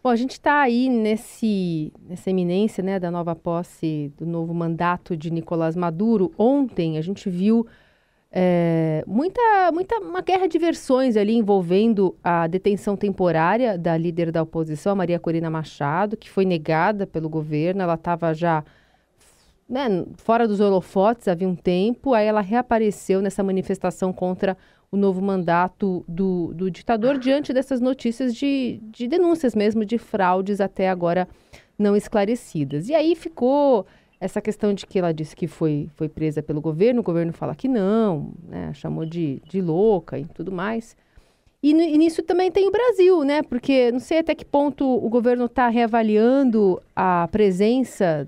Bom, a gente está aí nessa iminência, né, da nova posse, do novo mandato de Nicolás Maduro. Ontem a gente viu uma guerra de versões ali envolvendo a detenção temporária da líder da oposição, Maria Corina Machado, que foi negada pelo governo. Ela estava já, né, fora dos holofotes havia um tempo, aí ela reapareceu nessa manifestação contra o novo mandato do ditador, diante dessas notícias de denúncias mesmo de fraudes até agora não esclarecidas. E aí ficou essa questão de que ela disse que foi presa pelo governo, o governo fala que não, né, chamou de louca e tudo mais. E nisso também tem o Brasil, né? Porque não sei até que ponto o governo está reavaliando a presença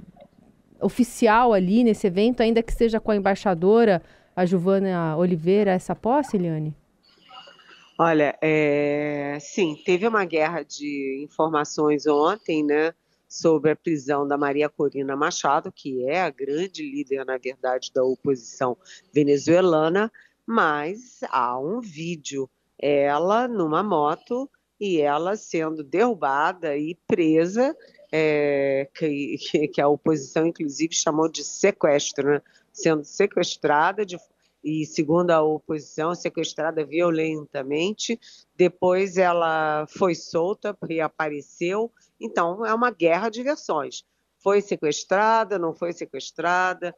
oficial ali nesse evento, ainda que seja com a embaixadora, a Giovana Oliveira, essa posse, Eliane? Olha, sim, teve uma guerra de informações ontem, né, sobre a prisão da Maria Corina Machado, que é a grande líder, na verdade, da oposição venezuelana, mas há um vídeo, ela numa moto e ela sendo derrubada e presa, que a oposição, inclusive, chamou de sequestro, né, sendo sequestrada e, segundo a oposição, sequestrada violentamente. Depois ela foi solta, reapareceu. Então, é uma guerra de versões. Foi sequestrada, não foi sequestrada,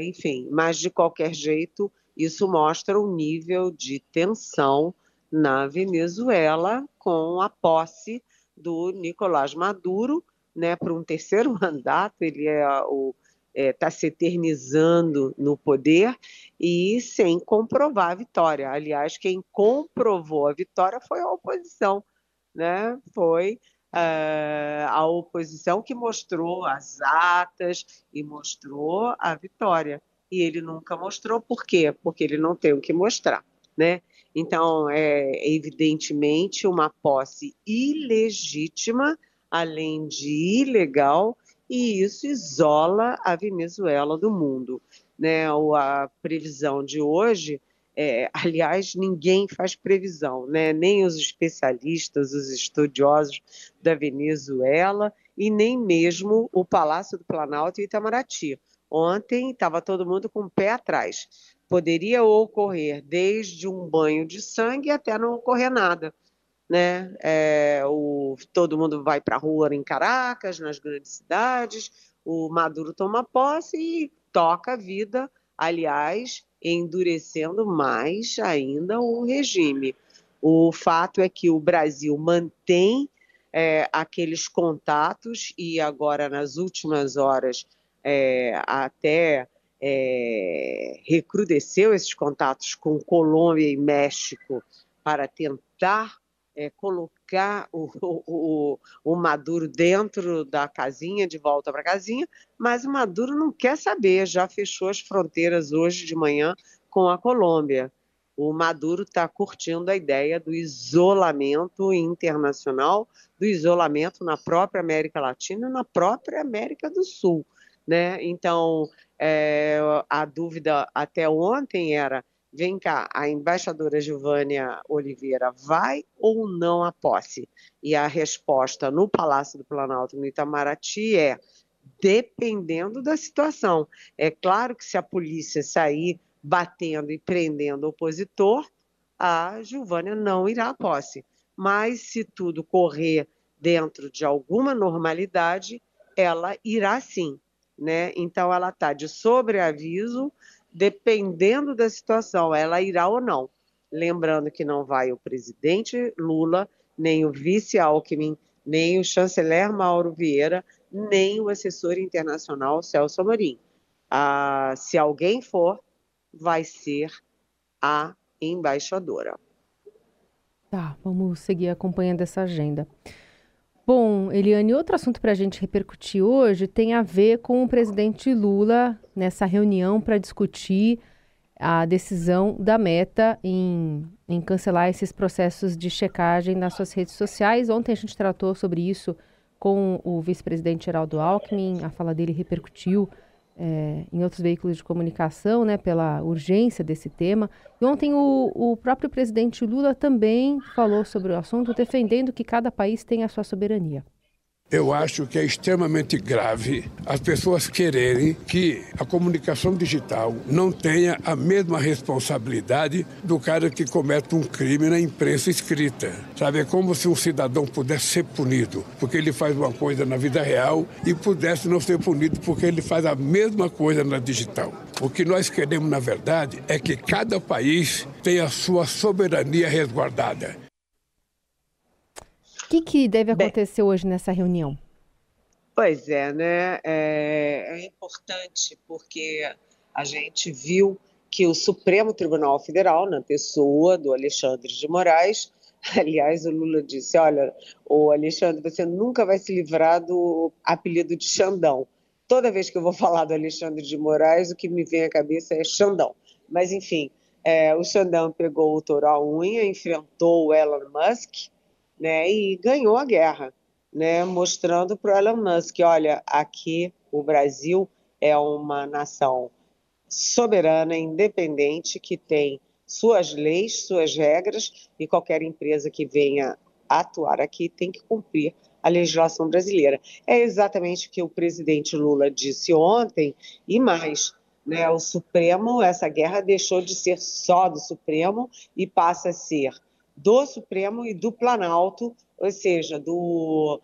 enfim. Mas, de qualquer jeito, isso mostra o nível de tensão na Venezuela com a posse do Nicolás Maduro, né, para um terceiro mandato. Ele está se eternizando no poder e sem comprovar a vitória. Aliás, quem comprovou a vitória foi a oposição, né? Foi a oposição que mostrou as atas e mostrou a vitória. E ele nunca mostrou. Por quê? Porque ele não tem o que mostrar, né? Então, é evidentemente uma posse ilegítima, além de ilegal, e isso isola a Venezuela do mundo, né? A previsão de hoje, aliás, ninguém faz previsão, né? Nem os especialistas, os estudiosos da Venezuela e nem mesmo o Palácio do Planalto e Itamaraty. Ontem estava todo mundo com o pé atrás. Poderia ocorrer desde um banho de sangue até não ocorrer nada, né? Todo mundo vai para a rua em Caracas, nas grandes cidades, o Maduro toma posse e toca a vida, aliás, endurecendo mais ainda o regime. O fato é que o Brasil mantém aqueles contatos e agora, nas últimas horas, até recrudesceu esses contatos com Colômbia e México para tentar colocar o Maduro dentro da casinha, de volta para a casinha, mas o Maduro não quer saber, já fechou as fronteiras hoje de manhã com a Colômbia. O Maduro está curtindo a ideia do isolamento internacional, do isolamento na própria América Latina e na própria América do Sul, né? Então, a dúvida até ontem era: vem cá, a embaixadora Giovânia Oliveira vai ou não à posse? E a resposta no Palácio do Planalto, no Itamaraty, é: dependendo da situação. É claro que se a polícia sair batendo e prendendo o opositor, a Giovânia não irá à posse. Mas se tudo correr dentro de alguma normalidade, ela irá sim, né? Então ela está de sobreaviso, dependendo da situação, ela irá ou não. Lembrando que não vai o presidente Lula, nem o vice Alckmin, nem o chanceler Mauro Vieira, nem o assessor internacional Celso Amorim. Se alguém for, vai ser a embaixadora. Tá, vamos seguir acompanhando essa agenda. Bom, Eliane, outro assunto para a gente repercutir hoje tem a ver com o presidente Lula nessa reunião para discutir a decisão da Meta em cancelar esses processos de checagem nas suas redes sociais. Ontem a gente tratou sobre isso com o vice-presidente Geraldo Alckmin, a fala dele repercutiu em outros veículos de comunicação, né, pela urgência desse tema. E ontem o próprio presidente Lula também falou sobre o assunto, defendendo que cada país tenha a sua soberania. Eu acho que é extremamente grave as pessoas quererem que a comunicação digital não tenha a mesma responsabilidade do cara que comete um crime na imprensa escrita. Sabe, é como se um cidadão pudesse ser punido porque ele faz uma coisa na vida real e pudesse não ser punido porque ele faz a mesma coisa na digital. O que nós queremos, na verdade, é que cada país tenha a sua soberania resguardada. O que deve acontecer hoje nessa reunião? Pois é, né? É importante porque a gente viu que o Supremo Tribunal Federal, na pessoa do Alexandre de Moraes, aliás, o Lula disse: olha, o Alexandre, você nunca vai se livrar do apelido de Xandão. Toda vez que eu vou falar do Alexandre de Moraes, o que me vem à cabeça é Xandão. Mas, enfim, o Xandão pegou o touro à unha, enfrentou o Elon Musk, né, e ganhou a guerra, né, mostrando para o Elon Musk: olha, aqui o Brasil é uma nação soberana, independente, que tem suas leis, suas regras, e qualquer empresa que venha atuar aqui tem que cumprir a legislação brasileira. É exatamente o que o presidente Lula disse ontem, e mais, né, o Supremo, essa guerra deixou de ser só do Supremo e passa a ser do Supremo e do Planalto, ou seja, do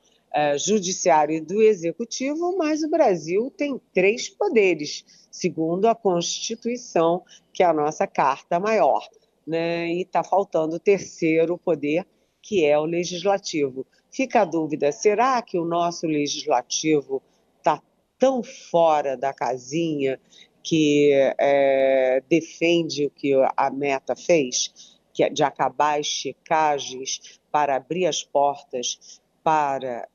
Judiciário e do Executivo, mas o Brasil tem 3 poderes, segundo a Constituição, que é a nossa Carta Maior, né? E está faltando o terceiro poder, que é o Legislativo. Fica a dúvida: será que o nosso Legislativo está tão fora da casinha que defende o que a Meta fez, que é de acabar as checagens para abrir as portas para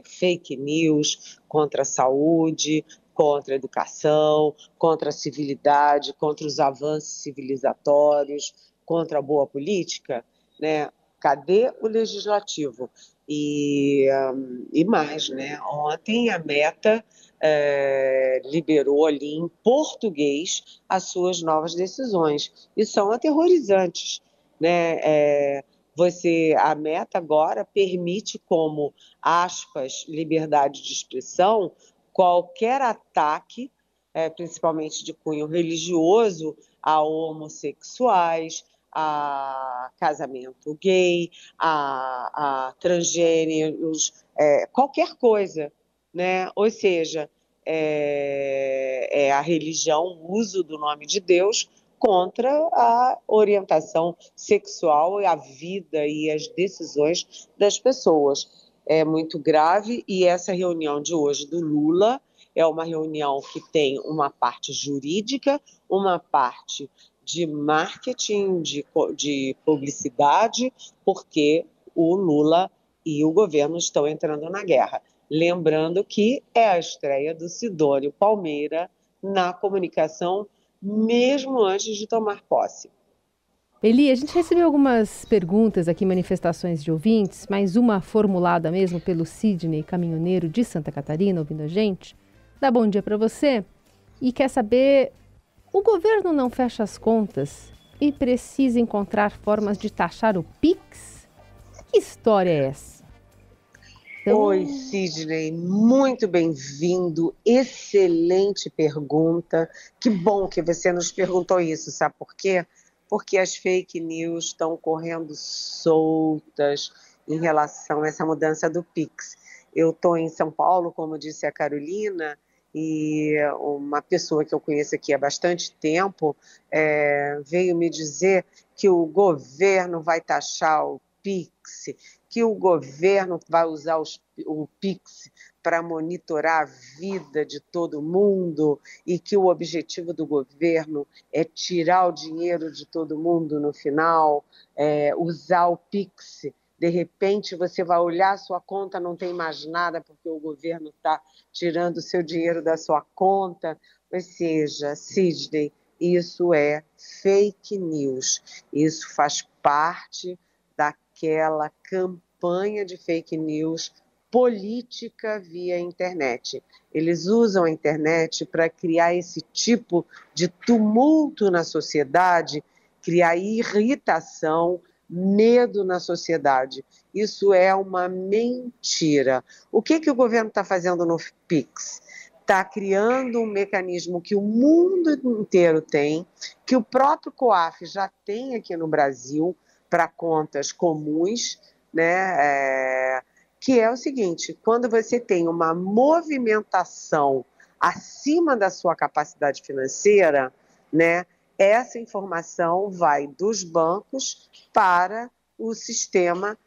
fake news contra a saúde, contra a educação, contra a civilidade, contra os avanços civilizatórios, contra a boa política, né? Cadê o legislativo? E mais, né? Ontem a Meta liberou ali em português as suas novas decisões, e são aterrorizantes, né? A Meta agora permite como, aspas, liberdade de expressão, qualquer ataque, principalmente de cunho religioso, a homossexuais, a casamento gay, a transgêneros, qualquer coisa, né? Ou seja, a religião, o uso do nome de Deus contra a orientação sexual e a vida e as decisões das pessoas. É muito grave, e essa reunião de hoje do Lula é uma reunião que tem uma parte jurídica, uma parte de marketing, de publicidade, porque o Lula e o governo estão entrando na guerra. Lembrando que é a estreia do Sidônio Palmeira na comunicação, mesmo antes de tomar posse. Eli, a gente recebeu algumas perguntas aqui, manifestações de ouvintes, mais uma formulada mesmo pelo Sidney, caminhoneiro de Santa Catarina, ouvindo a gente. Dá bom dia para você e quer saber: o governo não fecha as contas e precisa encontrar formas de taxar o Pix? Que história é essa? Então... Oi, Sidney, muito bem-vindo, excelente pergunta. Que bom que você nos perguntou isso, sabe por quê? Porque as fake news estão correndo soltas em relação a essa mudança do Pix. Eu estou em São Paulo, como disse a Carolina, e uma pessoa que eu conheço aqui há bastante tempo veio me dizer que o governo vai taxar o Pix, que o governo vai usar o Pix para monitorar a vida de todo mundo e que o objetivo do governo é tirar o dinheiro de todo mundo no final, usar o Pix. De repente você vai olhar a sua conta, não tem mais nada porque o governo está tirando o seu dinheiro da sua conta. Ou seja, Sidney, isso é fake news. Isso faz parte daquela campanha de fake news política via internet. Eles usam a internet para criar esse tipo de tumulto na sociedade, criar irritação, medo na sociedade. Isso é uma mentira. O que o governo está fazendo no Pix? Está criando um mecanismo que o mundo inteiro tem, que o próprio COAF já tem aqui no Brasil para contas comuns, né? Que é o seguinte: quando você tem uma movimentação acima da sua capacidade financeira, né, essa informação vai dos bancos para o sistema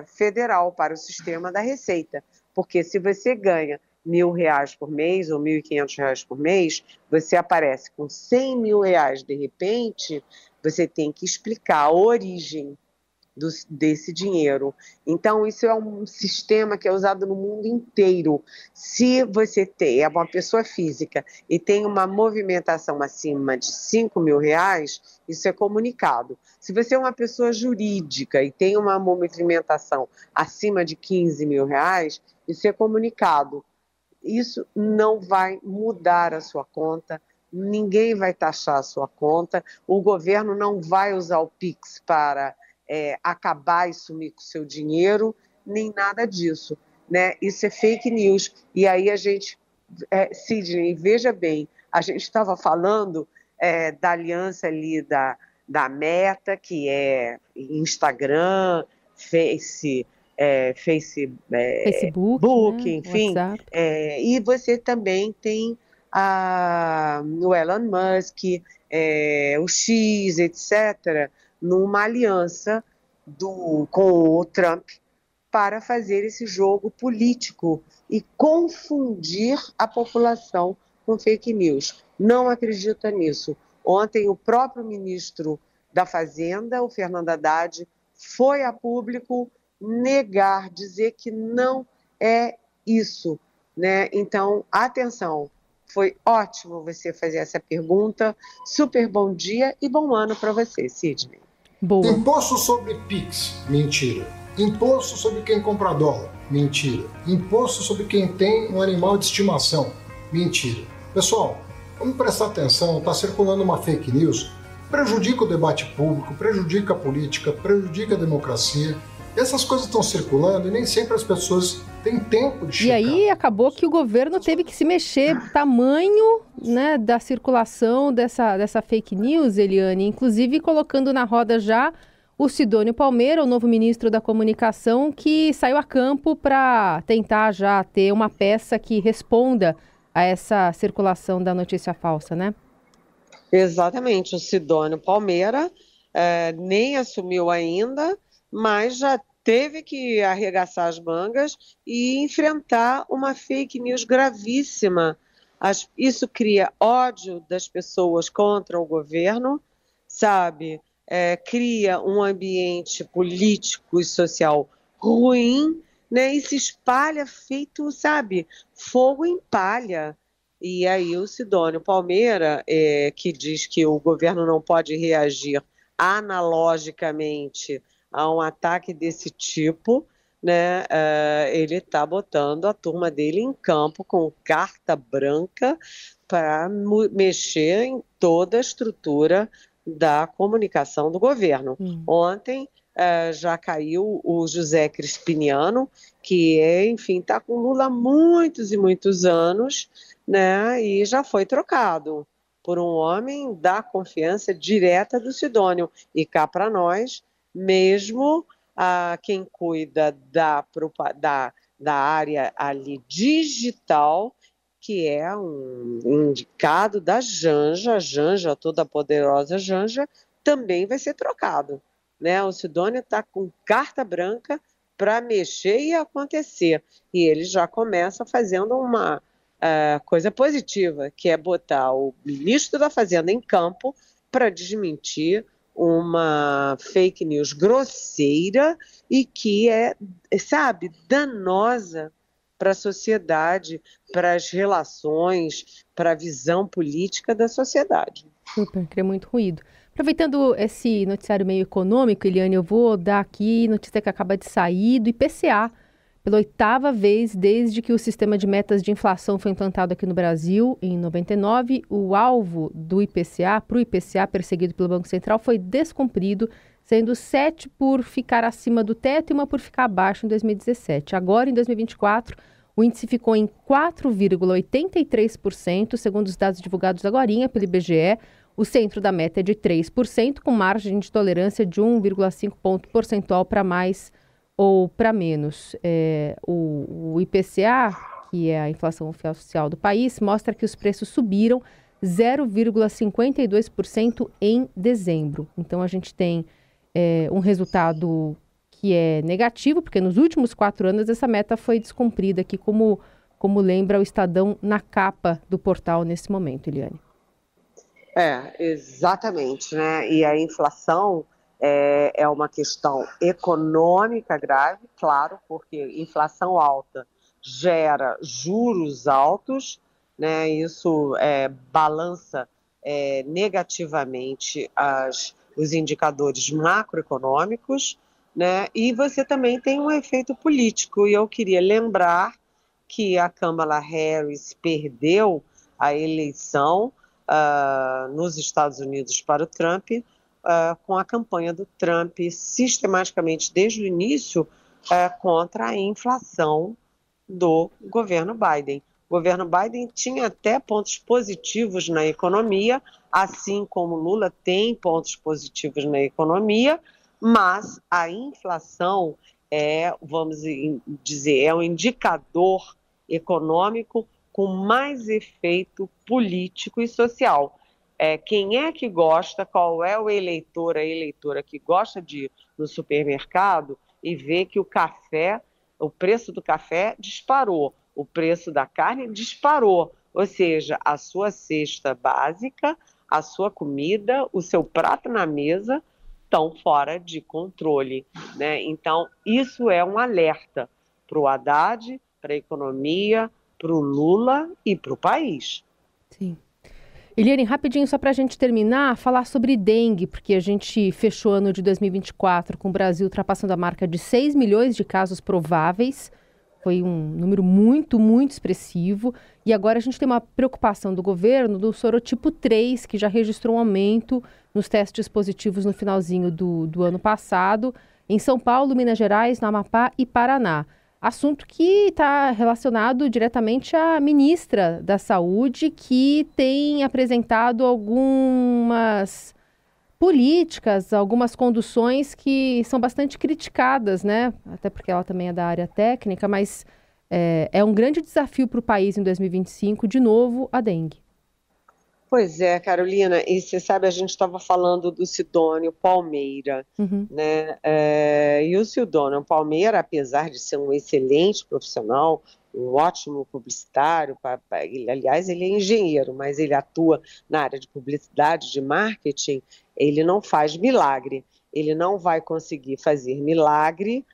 federal, para o sistema da Receita. Porque se você ganha R$1.000 por mês ou R$1.500 por mês, você aparece com R$100 mil de repente, você tem que explicar a origem desse dinheiro. Então, isso é um sistema que é usado no mundo inteiro. Se você é uma pessoa física e tem uma movimentação acima de R$5 mil, isso é comunicado. Se você é uma pessoa jurídica e tem uma movimentação acima de R$15 mil, isso é comunicado. Isso não vai mudar a sua conta, ninguém vai taxar a sua conta, o governo não vai usar o Pix para acabar e sumir com o seu dinheiro, nem nada disso, né? Isso é fake news. E aí a gente, Sidney, veja bem, a gente estava falando da aliança ali da Meta, que é Instagram, Facebook, né? enfim. E você também tem o Elon Musk, o X, etc., numa aliança com o Trump para fazer esse jogo político e confundir a população com fake news. Não acredita nisso. Ontem o próprio ministro da Fazenda, o Fernando Haddad, foi a público negar, dizer que não é isso, né? Então, atenção, foi ótimo você fazer essa pergunta. Super bom dia e bom ano para você, Sidney. Boa. Imposto sobre Pix, mentira. Imposto sobre quem compra dólar, mentira. Imposto sobre quem tem um animal de estimação, mentira. Pessoal, vamos prestar atenção, está circulando uma fake news, prejudica o debate público, prejudica a política, prejudica a democracia. Essas coisas estão circulando e nem sempre as pessoas têm tempo de checar. E aí acabou que o governo teve que se mexer, tamanho, né, da circulação dessa fake news, Eliane, inclusive colocando na roda já o Sidônio Palmeira, o novo ministro da Comunicação, que saiu a campo para tentar já ter uma peça que responda a essa circulação da notícia falsa, né? Exatamente, o Sidônio Palmeira nem assumiu ainda, mas já teve que arregaçar as mangas e enfrentar uma fake news gravíssima. Isso cria ódio das pessoas contra o governo, sabe? Cria um ambiente político e social ruim, né? E se espalha feito, sabe, fogo em palha. E aí o Sidônio Palmeira, que diz que o governo não pode reagir analogicamente a um ataque desse tipo, né? Ele está botando a turma dele em campo com carta branca para mexer em toda a estrutura da comunicação do governo. Ontem já caiu o José Crispiniano, que enfim, está com Lula há muitos e muitos anos, né? E já foi trocado por um homem da confiança direta do Sidônio. E cá para nós, mesmo quem cuida da área ali digital, que é um indicado da Janja, a Janja, toda a poderosa Janja, também vai ser trocado, né? O Sidônio está com carta branca para mexer e acontecer. E ele já começa fazendo uma coisa positiva, que é botar o ministro da Fazenda em campo para desmentir uma fake news grosseira e que sabe, danosa para a sociedade, para as relações, para a visão política da sociedade. Super, cria muito ruído. Aproveitando esse noticiário meio econômico, Eliane, eu vou dar aqui notícia que acaba de sair do IPCA. pela 8ª vez desde que o sistema de metas de inflação foi implantado aqui no Brasil, em 99. O alvo do IPCA, para o IPCA perseguido pelo Banco Central, foi descumprido, sendo 7 por ficar acima do teto e 1 por ficar abaixo em 2017. Agora, em 2024, o índice ficou em 4,83%, segundo os dados divulgados agorinha pelo IBGE. O centro da meta é de 3%, com margem de tolerância de 1,5 ponto percentual para mais ou para menos. O IPCA, que é a inflação oficial do país, mostra que os preços subiram 0,52% em dezembro. Então, a gente tem um resultado que é negativo, porque nos últimos 4 anos essa meta foi descumprida aqui, como lembra o Estadão na capa do portal nesse momento, Eliane. Exatamente, né? E a inflação é uma questão econômica grave, claro, porque inflação alta gera juros altos, né? Isso balança negativamente os indicadores macroeconômicos, né? E você também tem um efeito político. E eu queria lembrar que a Kamala Harris perdeu a eleição nos Estados Unidos para o Trump, com a campanha do Trump sistematicamente desde o início contra a inflação do governo Biden. O governo Biden tinha até pontos positivos na economia, assim como Lula tem pontos positivos na economia, mas a inflação vamos dizer, é um indicador econômico com mais efeito político e social. Quem é que gosta, qual é o eleitor, a eleitora que gosta de ir no supermercado e vê que o preço do café disparou, o preço da carne disparou, ou seja, a sua cesta básica, a sua comida, o seu prato na mesa estão fora de controle, né? Então, isso é um alerta para o Haddad, para a economia, para o Lula e para o país. Sim. Eliane, rapidinho, só para a gente terminar, falar sobre dengue, porque a gente fechou o ano de 2024 com o Brasil ultrapassando a marca de 6 milhões de casos prováveis. Foi um número muito, muito expressivo. E agora a gente tem uma preocupação do governo do sorotipo 3, que já registrou um aumento nos testes positivos no finalzinho do ano passado, em São Paulo, Minas Gerais, no Amapá e Paraná. Assunto que está relacionado diretamente à ministra da Saúde, que tem apresentado algumas políticas, algumas conduções que são bastante criticadas, né? Até porque ela também é da área técnica, mas é um grande desafio para o país em 2025, de novo, a dengue. Pois é, Carolina, e você sabe, a gente estava falando do Sidônio Palmeira, né? E o Sidônio Palmeira, apesar de ser um excelente profissional, um ótimo publicitário, aliás, ele é engenheiro, mas ele atua na área de publicidade, de marketing, ele não faz milagre, ele não vai conseguir fazer milagre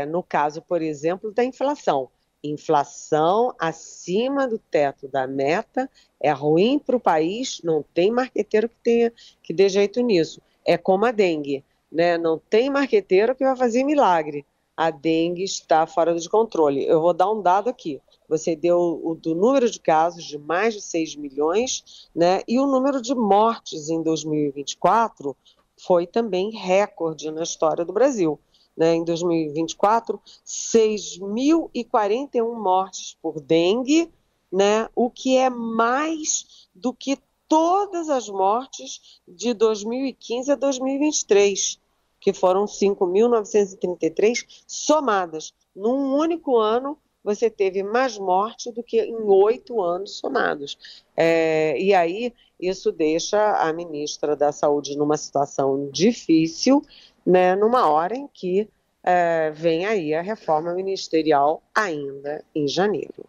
no caso, por exemplo, da inflação. Inflação acima do teto da meta é ruim para o país, não tem marqueteiro que dê jeito nisso. É como a dengue, né? Não tem marqueteiro que vai fazer milagre. A dengue está fora de controle. Eu vou dar um dado aqui. Você deu do número de casos de mais de 6 milhões, né? E o número de mortes em 2024 foi também recorde na história do Brasil. Né, em 2024, 6.041 mortes por dengue, né, o que é mais do que todas as mortes de 2015 a 2023, que foram 5.933 somadas. Num único ano, você teve mais morte do que em 8 anos somados. E aí, isso deixa a ministra da Saúde numa situação difícil, né, numa hora em que vem aí a reforma ministerial ainda em janeiro.